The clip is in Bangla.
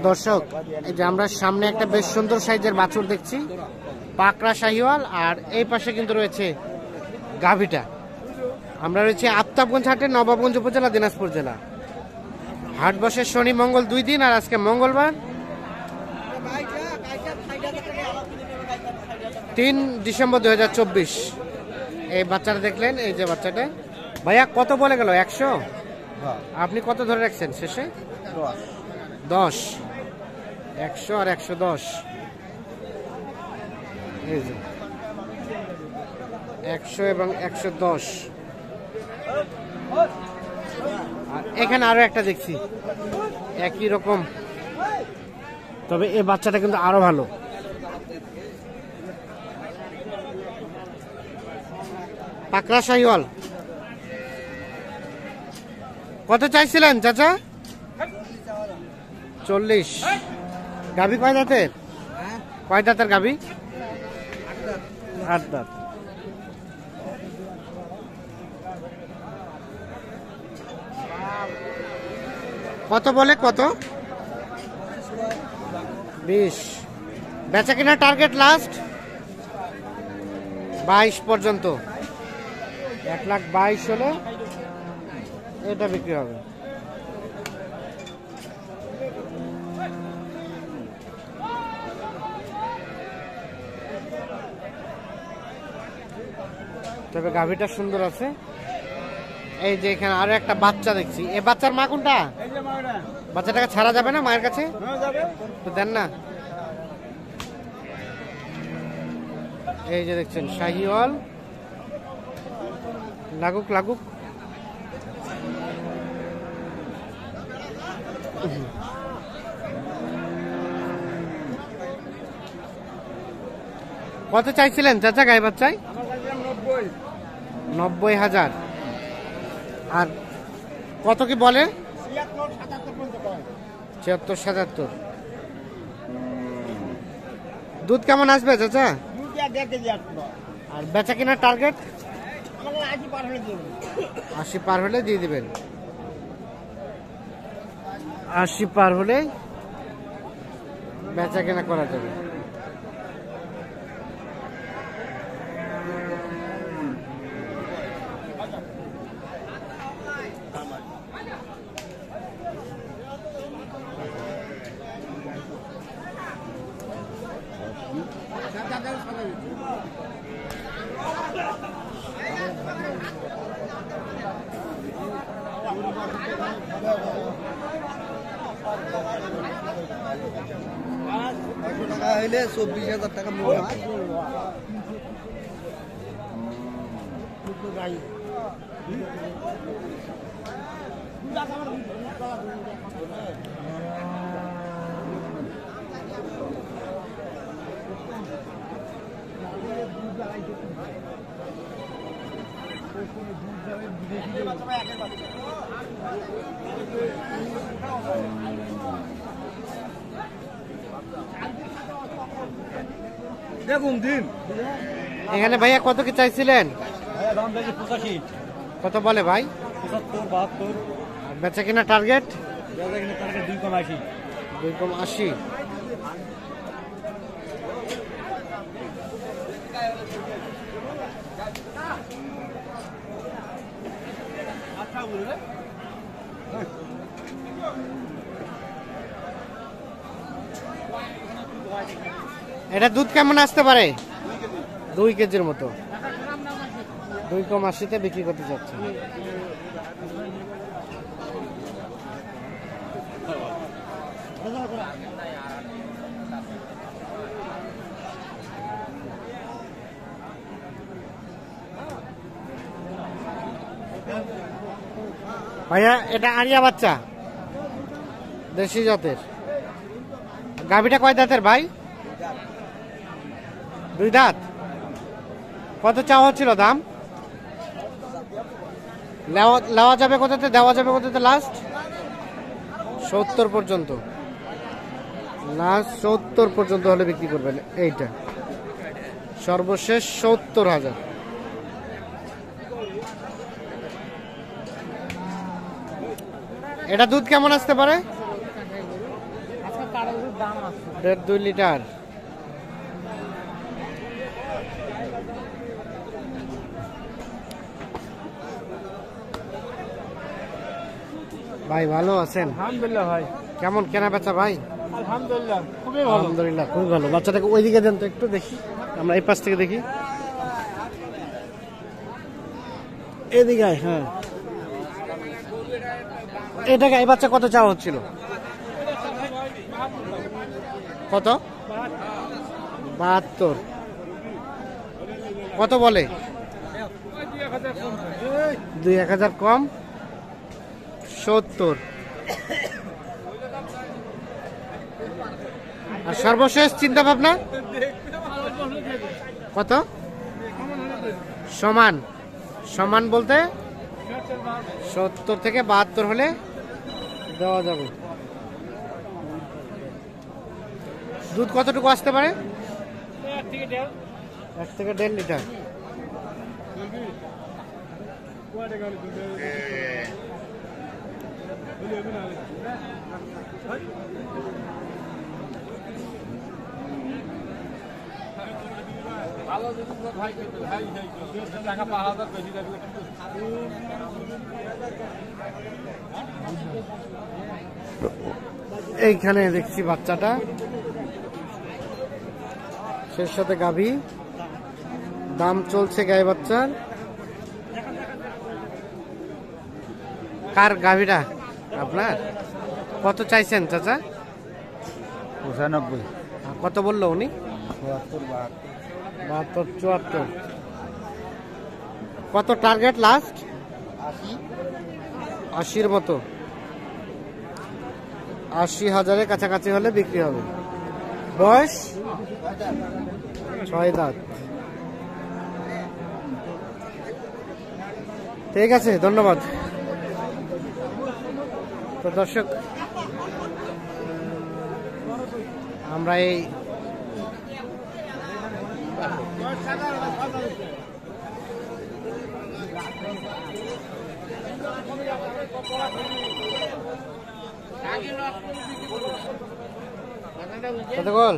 দর্শক, এই যে আমরা সামনে একটা বেশ সুন্দর সাইজের বাছুর দেখছি, পাকড়া শাহিওয়াল। আর এই পাশে কিন্তু রয়েছে গাভীটা। আমরা রয়েছে আফতাবগঞ্জ হাটে, নবাবগঞ্জ উপজেলা, দিনাজপুর জেলা। হাট বসে শনি মঙ্গল 2 দিন, আর আজকে মঙ্গলবার 3 ডিসেম্বর 2024। এই বাচ্চাটা দেখলেন, এই যে বাচ্চাটা ভাইয়া কত বলে গেল? 100। আপনি কত ধরে রাখছেন শেষে? 10। 100 আর 110। এই যে 100 এবং 110। আর এখানে আরো একটা দেখছি একই রকম, তবে এই বাচ্চাটা কিন্তু আরো ভালো। পাকড়া শাহিওয়াল কত চাইছিলেন চাচা? 40। গাভী কয় দাঁতের? কয় দাঁতের গাভী? 8 দাঁত। কত বলে? কত? 20। বেচা কিনা টার্গেট লাস্ট 22 পর্যন্ত। 1,22,000 হলে এটা বিক্রি হবে। তবে গাভীটা সুন্দর আছে। এই যে এখানে আরো একটা বাচ্চা দেখছি। এই বাচ্চার মা কোনটা? বাচ্চাটাকে ছাড়া যাবে না মায়ের কাছে? তো দেন না। এই যে দেখছেন শাহিওয়াল, লাগুক লাগুক। কত চাইছিলেন চাচা গায়ে বাচ্চায়? 90,000। আর কত কি বলে? 76-77। দুধ কেমন আসবে চাচা? আর বেচা কিনা টার্গেট? 80 পার হলে দিয়ে দিবেন। 80 পার হলে বেচা কেনা করা যাবে। টাকা হইলে 24,000 টাকা মূল্য হয়। দেখুন দিন এখানে ভাইয়া কত কি চাইছিলেন? দাম দেখি 85। কত বলে ভাই? 75-72। আর বেচা কিনা টার্গেট? বেচা কিনা টার্গেট 2,80। 2,80। এটা দুধ কেমন আসতে পারে? 2 কেজির মতো। 2,80-তে বিক্রি করতে চাচ্ছে। ভাইয়া এটা আরিয়া বাচ্চা, দেশি জাতের। গাভীটা কয় দাঁতের ভাই? 2 দাঁত। কত চাওয়া হচ্ছিল দাম? নেওয়া যাবে কোথাতে, দেওয়া যাবে কোথাতে? লাস্ট 70 পর্যন্ত। লাস্ট 70 পর্যন্ত হলে বিক্রি করবেন। এইটা সর্বশেষ 70,000। এটা দুধ কেমন আসতে পারে? 1.5-2 লিটার। ভাই ভালো আছেন? আলহামদুলিল্লাহ ভাই। কেমন কেনা বেচা ভাই? আলহামদুলিল্লাহ খুবই ভালো। আলহামদুলিল্লাহ খুবই ভালো। বাচ্চাটাকে ওইদিকে দেন তো একটু দেখি, আমরা এই পাশ থেকে দেখি। এদিকে আয়, হ্যাঁ। এটাকে এই বাচ্চা কত চাওয়া হচ্ছিল? কত? 72। কত বলে? 2-1000 কম, 70। আর সর্বশেষ চিন্তা ভাবনা কত? সমান সমান বলতে 70 থেকে 72 হলে দেওয়া যাবে। দুধ কতটুকু আসতে পারে? 1 থেকে 1.5 লিটার। এইখানে দেখছি বাচ্চাটা, সে সাথে গাভী। দাম চলছে গাই বাচ্চার। কার গাভীটা? আপনার? কত চাইছেন চাচা? 95। কত বললো উনি? 72, 74। কত টার্গেট লাস্ট? 80-এর মতো। 80,000-এর কাছাকাছি হলে বিক্রি হবে। বয়স 6 দাঁত। ঠিক আছে, ধন্যবাদ। তো দর্শক, আমরা এই কত গোল